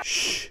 Shh.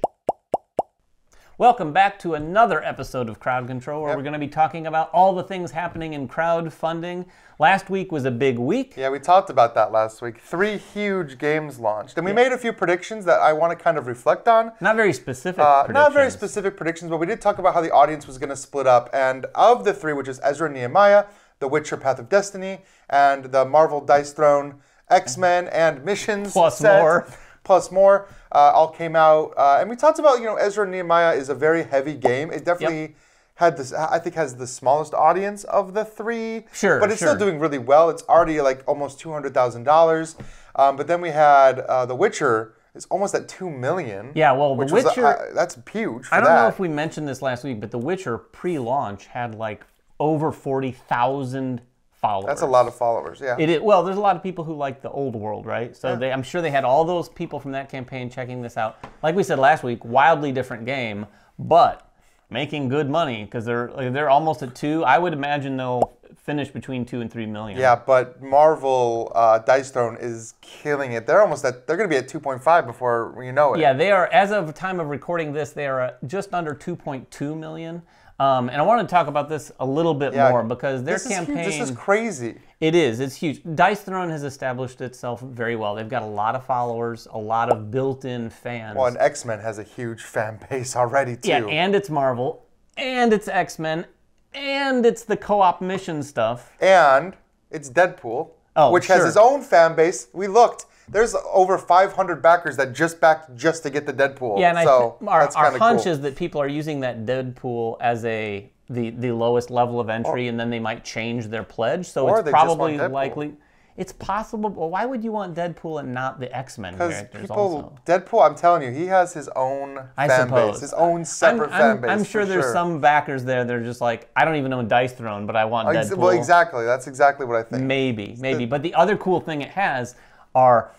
Welcome back to another episode of Crowd Control, where we're going to be talking about all the things happening in crowdfunding. Last week was a big week. Yeah, we talked about that last week. 3 huge games launched. And we made a few predictions that I want to kind of reflect on. Not very specific predictions. Not very specific predictions, but we did talk about how the audience was going to split up. And of the 3, which is Ezra and Nehemiah, The Witcher Path of Destiny, and the Marvel Dice Throne, X-Men, and Missions Plus more, all came out. And we talked about, Ezra and Nehemiah is a very heavy game. It definitely had this, I think, has the smallest audience of the 3. Sure, but it's still doing really well. It's already like almost $200,000. But then we had The Witcher. It's almost at 2 million. Yeah, well, The Witcher... that's huge for I don't know if we mentioned this last week, but The Witcher pre-launch had like over 40,000 followers. That's a lot of followers, yeah. It is, well, there's a lot of people who like the old world, right? So I'm sure they had all those people from that campaign checking this out. Like we said last week, wildly different game, but making good money because they're almost at 2. I would imagine they'll finish between 2 and 3 million. Yeah, but Marvel Dice Throne is killing it. They're almost at, they're going to be at 2.5 before you know it. Yeah, they are, as of the time of recording this, they are just under 2.2 million. And I want to talk about this a little bit more because their campaign... This is crazy. It is. It's huge. Dice Throne has established itself very well. They've got a lot of followers, a lot of built-in fans. Well, and X-Men has a huge fan base already, too. Yeah, and it's Marvel, and it's X-Men, and it's the co-op mission stuff. And it's Deadpool, which has his own fan base. We looked. There's over 500 backers that just backed just to get the Deadpool. Yeah, and so our hunch is that people are using that Deadpool as the lowest level of entry, and then they might change their pledge. So it's probably likely. It's possible. Well, why would you want Deadpool and not the X-Men characters also? Deadpool, I'm telling you, he has his own fan base, his own separate fan base. I'm sure there's some backers there that are just like, I don't even know Dice Throne, but I want Deadpool. Well, exactly. That's exactly what I think. Maybe. But the other cool thing it has are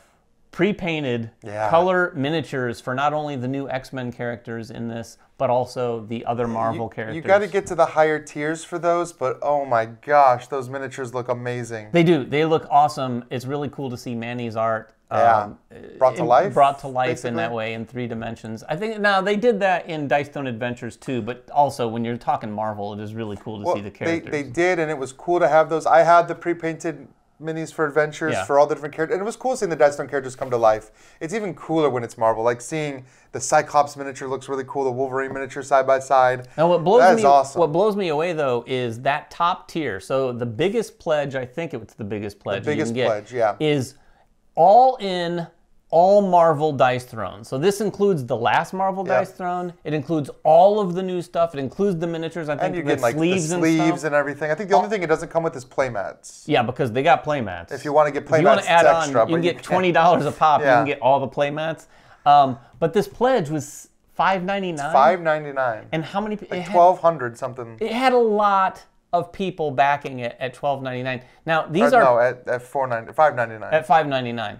pre-painted color miniatures for not only the new X-Men characters in this, but also the other Marvel characters. You got to get to the higher tiers for those, but oh my gosh, those miniatures look amazing. They do. They look awesome. It's really cool to see Manny's art brought to life. Brought to life basically. In that way, in 3 dimensions. I think now they did that in Dice Throne Adventures too, but also when you're talking Marvel, it is really cool to see the characters. They did, and it was cool to have those. I had the pre-painted minis for Adventures for all the different characters. And it was cool seeing the Dice Throne characters come to life. It's even cooler when it's Marvel. Like seeing the Cyclops miniature looks really cool, the Wolverine miniature side by side. Now what blows me away though is that top tier. So the biggest pledge, I think it's the biggest pledge is all in, all Marvel Dice Throne. So this includes the last Marvel Dice Throne. It includes all of the new stuff. It includes the miniatures. I think you get like sleeves the sleeves and everything. I think the only thing it doesn't come with is playmats. Yeah, because they got playmats. If you want to get playmats, it's extra. You can get $20 a pop. You can get all the playmats. But this pledge was $5.99. It's $5.99. And how many people? Like 1,200 something. It had a lot of people backing it at $12.99. Now these at $5.99. At $5.99.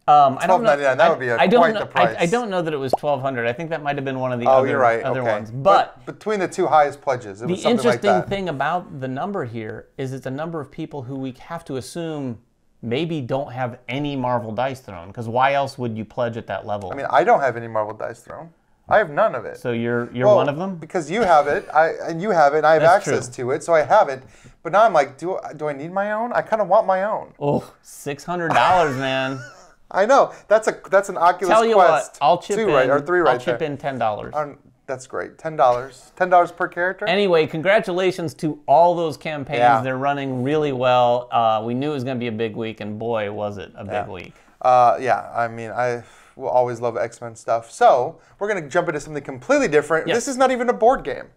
$12.99. That would be quite the price. I don't know that it was $1,200. I think that might have been one of the other ones. But between the 2 highest pledges, it was something like that. The interesting thing about the number here is it's a number of people who we have to assume maybe don't have any Marvel Dice Throne, because why else would you pledge at that level? I mean, I don't have any Marvel Dice Throne. I have none of it. So you're one of them? Because you have it, and you have it, and I have access to it, so I have it. But now I'm like, do I need my own? I kind of want my own. Oh, $600, man. I know. That's an Oculus Quest. Tell you what, I'll chip in. Or 3 right I'll chip in $10. That's great. $10 per character. Anyway, congratulations to all those campaigns. Yeah. They're running really well. We knew it was going to be a big week, and boy, was it a big week. I mean, I will always love X-Men stuff. So we're going to jump into something completely different. Yes. This is not even a board game.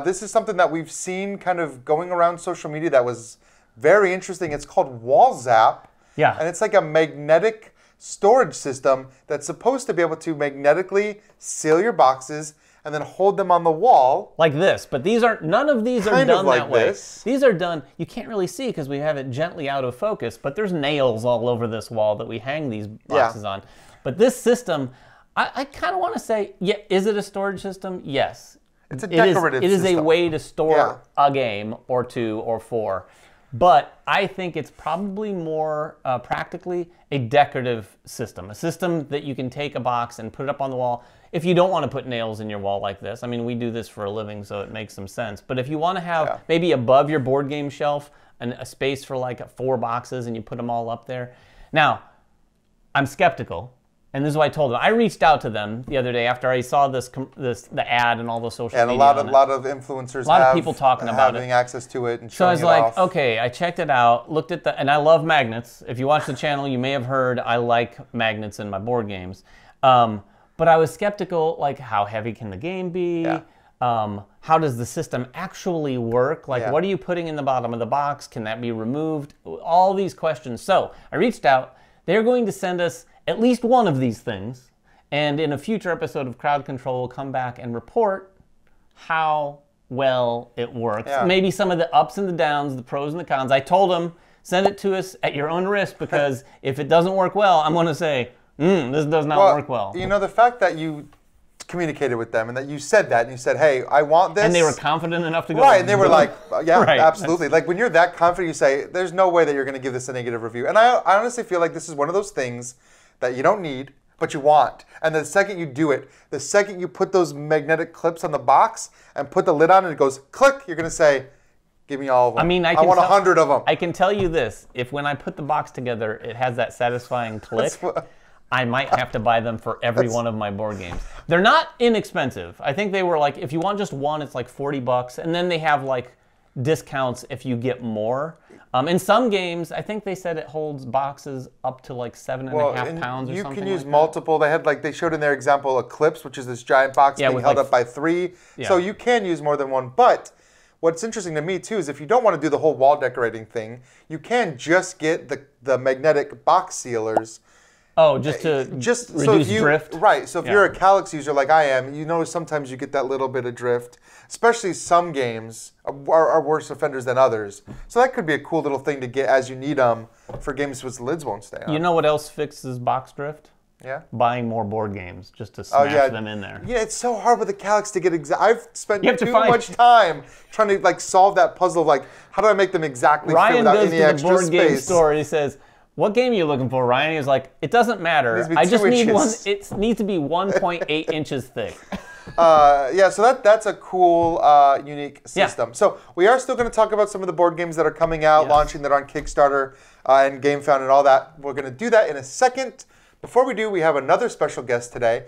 This is something that we've seen kind of going around social media that was very interesting. It's called Wall Zap. Yeah. And it's like a magnetic storage system that's supposed to be able to magnetically seal your boxes and then hold them on the wall. Like this, but none of these are done that way. These are done, you can't really see because we have it gently out of focus, but there's nails all over this wall that we hang these boxes on. But this system, I kind of want to say, is it a storage system? Yes. It's a decorative system. It is a way to store a game or 2 or 4. But I think it's probably more practically a decorative system. A system that you can take a box and put it up on the wall. If you don't want to put nails in your wall like this, I mean, we do this for a living, so it makes some sense. But if you want to have maybe above your board game shelf a space for like 4 boxes and you put them all up there. Now, I'm skeptical, and this is what I told them. I reached out to them the other day after I saw the ad and all the social media. And a lot of influencers, a lot of people talking about having access to it and so I showing was like, off. okay, I checked it out, looked at and I love magnets. If you watch the channel, you may have heard I like magnets in my board games. But I was skeptical, like, how heavy can the game be? Yeah. How does the system actually work? Like, what are you putting in the bottom of the box? Can that be removed? All these questions. So I reached out. They're going to send us at least one of these things. And in a future episode of Crowd Control, we'll come back and report how well it works. Yeah. Maybe some of the ups and the downs, the pros and the cons. I told them, send it to us at your own risk, because if it doesn't work well, I'm going to say, this does not work well. You know, the fact that you communicated with them and that you said that and you said, hey, I want this. And they were confident enough to go. Right, and they were like, yeah, right. Absolutely. Like when you're that confident, you say, there's no way that you're going to give this a negative review. And I honestly feel like this is one of those things that you don't need, but you want. And the second you do it, the second you put those magnetic clips on the box and put the lid on and it goes click, you're going to say, give me all of them. I mean, I want 100 of them. I can tell you this. If when I put the box together, it has that satisfying click, I might have to buy them for every one of my board games. They're not inexpensive. I think they were like, if you want just one, it's like $40. And then they have like discounts if you get more. In some games, I think they said it holds boxes up to like 7.5 pounds or something. You can use like multiple. They showed in their example Eclipse, which is this giant box being held up by 3. Yeah. So you can use more than one. But what's interesting to me too is if you don't want to do the whole wall decorating thing, you can just get the magnetic box sealers. Oh, just to reduce drift? Right. So if you're a Calyx user like I am, you know sometimes you get that little bit of drift. Especially some games are worse offenders than others. So that could be a cool little thing to get as you need them for games which lids won't stay on. You know what else fixes box drift? Yeah. Buying more board games just to smash them in there. Yeah, it's so hard with the Calyx to get I've spent too much time trying to like solve that puzzle of like, how do I make them exactly fit without any extra space? Ryan goes to the board game store and he says, what game are you looking for, Ryan? He's like, it doesn't matter. I just need one. It needs to be 1.8 inches thick. So that's a cool, unique system. Yeah. So we are still going to talk about some of the board games that are coming out, launching that are on Kickstarter and GameFound and all that. We're going to do that in a second. Before we do, we have another special guest today.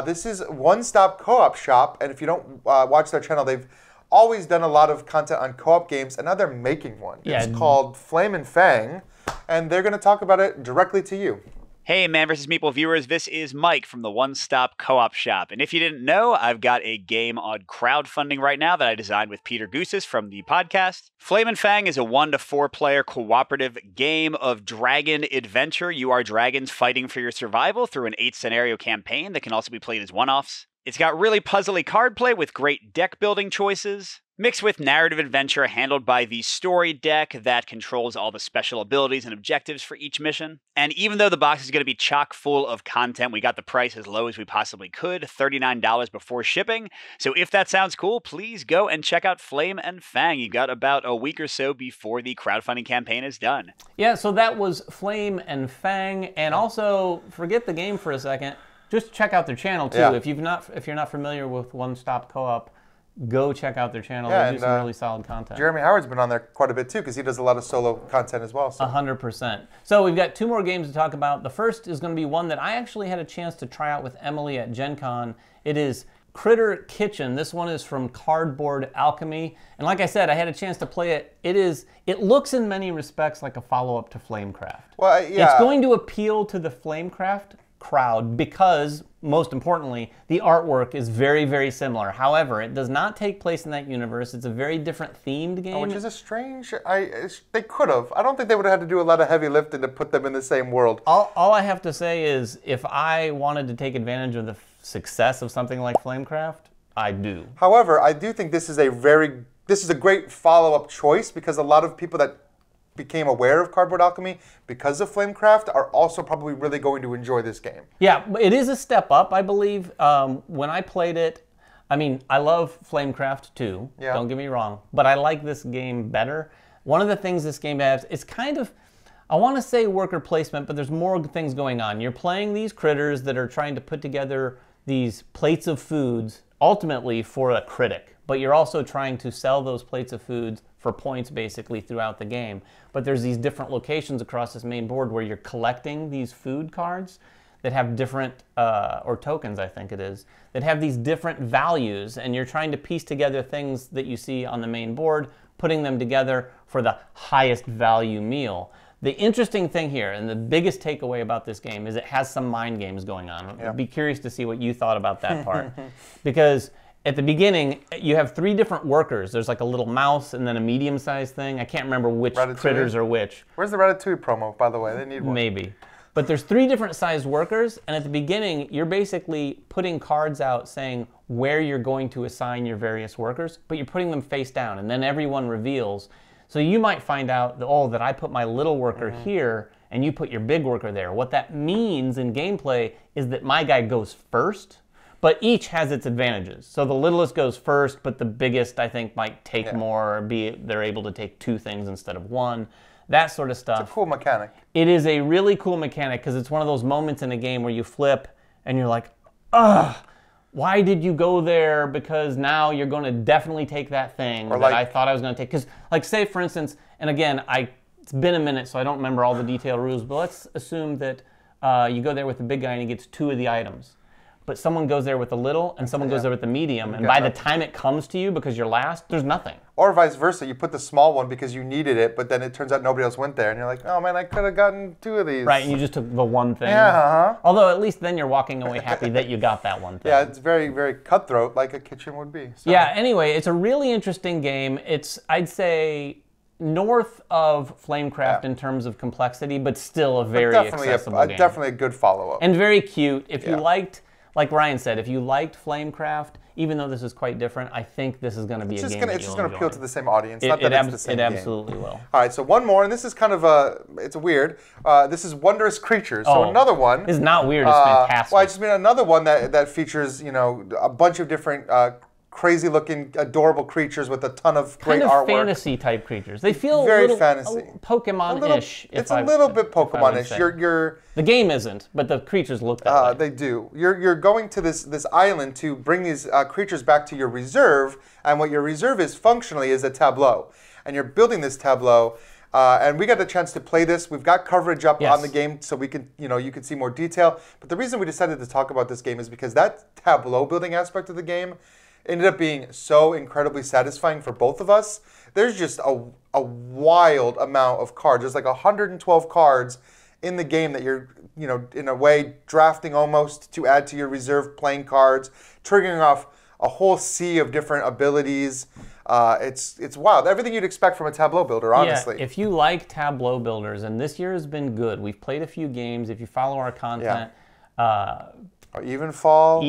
This is One Stop Co-op Shop, and if you don't watch their channel, they've always done a lot of content on co-op games, and now they're making one. Yeah. It's called Flame and Fang, and they're going to talk about it directly to you. Hey, Man vs. Meeple viewers, this is Mike from the One Stop Co-op Shop. And if you didn't know, I've got a game on crowdfunding right now that I designed with Peter Goosis from the podcast. Flame and Fang is a 1 to 4 player cooperative game of dragon adventure. You are dragons fighting for your survival through an 8 scenario campaign that can also be played as one-offs. It's got really puzzly card play with great deck building choices, mixed with narrative adventure handled by the story deck that controls all the special abilities and objectives for each mission. And even though the box is going to be chock full of content, we got the price as low as we possibly could, $39 before shipping. So if that sounds cool, please go and check out Flame and Fang. You've got about a week or so before the crowdfunding campaign is done. Yeah, so that was Flame and Fang. And also, forget the game for a second. Just check out their channel too. Yeah. If you're not familiar with One Stop Co-op, go check out their channel. They do some really solid content. Jeremy Howard's been on there quite a bit too, because he does a lot of solo content as well. 100%. So we've got 2 more games to talk about. The first is going to be one that I actually had a chance to try out with Emily at Gen Con. It is Critter Kitchen. This one is from Cardboard Alchemy. And like I said, I had a chance to play it. It looks in many respects like a follow-up to Flamecraft. Well, yeah. It's going to appeal to the Flamecraft crowd because, most importantly, the artwork is very, very similar. However, it does not take place in that universe. It's a very different themed game. Which is a strange... they could have. I don't think they would have had to do a lot of heavy lifting to put them in the same world. All I have to say is, if I wanted to take advantage of the success of something like Flamecraft, I do. However, I do think this is a great follow-up choice, because a lot of people that became aware of Cardboard Alchemy because of Flamecraft are also probably really going to enjoy this game. Yeah, it is a step up, I believe. When I played it, I mean, I love Flamecraft too, don't get me wrong, but I like this game better. One of the things this game has is kind of, I want to say worker placement, but there's more things going on. You're playing these critters that are trying to put together these plates of foods, ultimately for a critic. But you're also trying to sell those plates of foods for points basically throughout the game. But there's these different locations across this main board where you're collecting these food cards that have different, or tokens I think it is, that have these different values, and you're trying to piece together things that you see on the main board, putting them together for the highest value meal. The interesting thing here, and the biggest takeaway about this game, is it has some mind games going on. I'd be curious to see what you thought about that part. Because at the beginning, you have 3 different workers. There's like a little mouse and then a medium-sized thing. I can't remember which critters are which. Where's the Ratatouille promo, by the way? They need one. Maybe. But there's 3 different sized workers, and at the beginning, you're basically putting cards out saying where you're going to assign your various workers, but you're putting them face down, and then everyone reveals. So you might find out that, oh, that I put my little worker here, and you put your big worker there. What that means in gameplay is that my guy goes first, but each has its advantages. So the littlest goes first, but the biggest, I think, might take more, or they're able to take 2 things instead of 1. That sort of stuff. It's a cool mechanic. It is a really cool mechanic because it's one of those moments in a game where you flip and you're like, ugh, why did you go there? Because now you're going to definitely take that thing that I thought I was going to take. Because, like, say, for instance, and again, it's been a minute, so I don't remember all the detailed rules, but let's assume that you go there with the big guy and he gets 2 of the items. But someone goes there with the little and someone goes there with the medium, and by the time it comes to you, because you're last, there's nothing. Or vice versa, you put the small one because you needed it, but then it turns out nobody else went there, and you're like, oh man, I could have gotten 2 of these. Right, and you just took the one thing. Yeah, Although at least then you're walking away happy that you got that one thing. Yeah, it's very, very cutthroat, like a kitchen would be. So. Yeah, anyway, it's a really interesting game. It's, I'd say, north of Flamecraft in terms of complexity, but still a very accessible game. Definitely a good follow-up. And very cute. If you liked, like Ryan said, if you liked Flamecraft, even though this is quite different, I think this is going to be a game It's just going to appeal to the same audience, not that it's the same game. It absolutely will. All right, so one more, and this is kind of it's weird. This is Wondrous Creatures. So another one. It's not weird, it's fantastic. Well, I just mean another one that features, you know, a bunch of different crazy-looking, adorable creatures with a ton of great artwork. Kind of fantasy-type creatures. They feel very fantasy, Pokemon-ish. It's a little bit Pokemon-ish. The game isn't, but the creatures look that way. They do. You're going to this island to bring these creatures back to your reserve, and what your reserve is functionally is a tableau, and you're building this tableau. And we got the chance to play this. We've got coverage up on the game, so we can, you can see more detail. But the reason we decided to talk about this game is because that tableau building aspect of the game ended up being so incredibly satisfying for both of us. There's just a wild amount of cards. There's like 112 cards in the game that you're, in a way, drafting almost to add to your reserve playing cards, triggering off a whole sea of different abilities. It's wild. Everything you'd expect from a tableau builder, honestly. Yeah, if you like tableau builders, and this year has been good. We've played a few games. If you follow our content, Evenfall,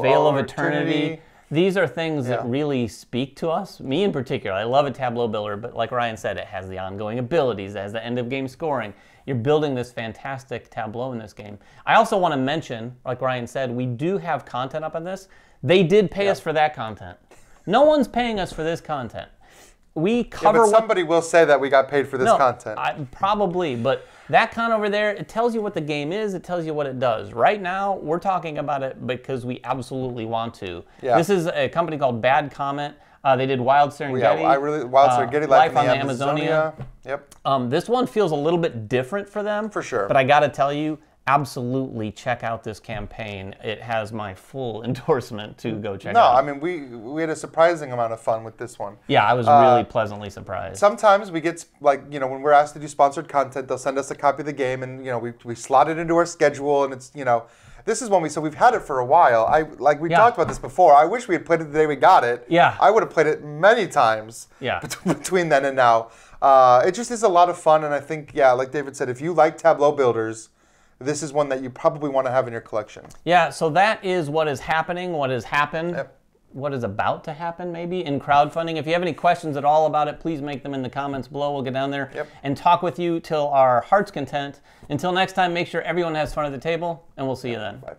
Veil of Eternity. These are things that really speak to us. Me in particular, I love a tableau builder, but like Ryan said, it has the ongoing abilities, it has the end of game scoring. You're building this fantastic tableau in this game. I also want to mention, like Ryan said, we do have content up on this. They did pay us for that content. No one's paying us for this content. We cover but somebody will say that we got paid for this content. Probably, but that con over there, it tells you what the game is, it tells you what it does. Right now, we're talking about it because we absolutely want to. Yeah. This is a company called Bad Comment. They did Wild Serengeti. Wild Serengeti, Life on the Amazonia. Yep. This one feels a little bit different for them. For sure. But I got to tell you, absolutely check out this campaign. It has my full endorsement to go check out. No, I mean, we had a surprising amount of fun with this one. Yeah, I was really pleasantly surprised. Sometimes we get, like, when we're asked to do sponsored content, they'll send us a copy of the game, and, we slot it into our schedule, and it's, this is one so we've had it for a while. We talked about this before. I wish we had played it the day we got it. Yeah. I would have played it many times between then and now. It just is a lot of fun, and I think, like David said, if you like tableau builders, this is one that you probably want to have in your collection. Yeah, so that is what is happening, what has happened, what is about to happen maybe in crowdfunding. If you have any questions at all about it, please make them in the comments below. We'll get down there and talk with you till our heart's content. Until next time, make sure everyone has fun at the table, and we'll see you then. Bye.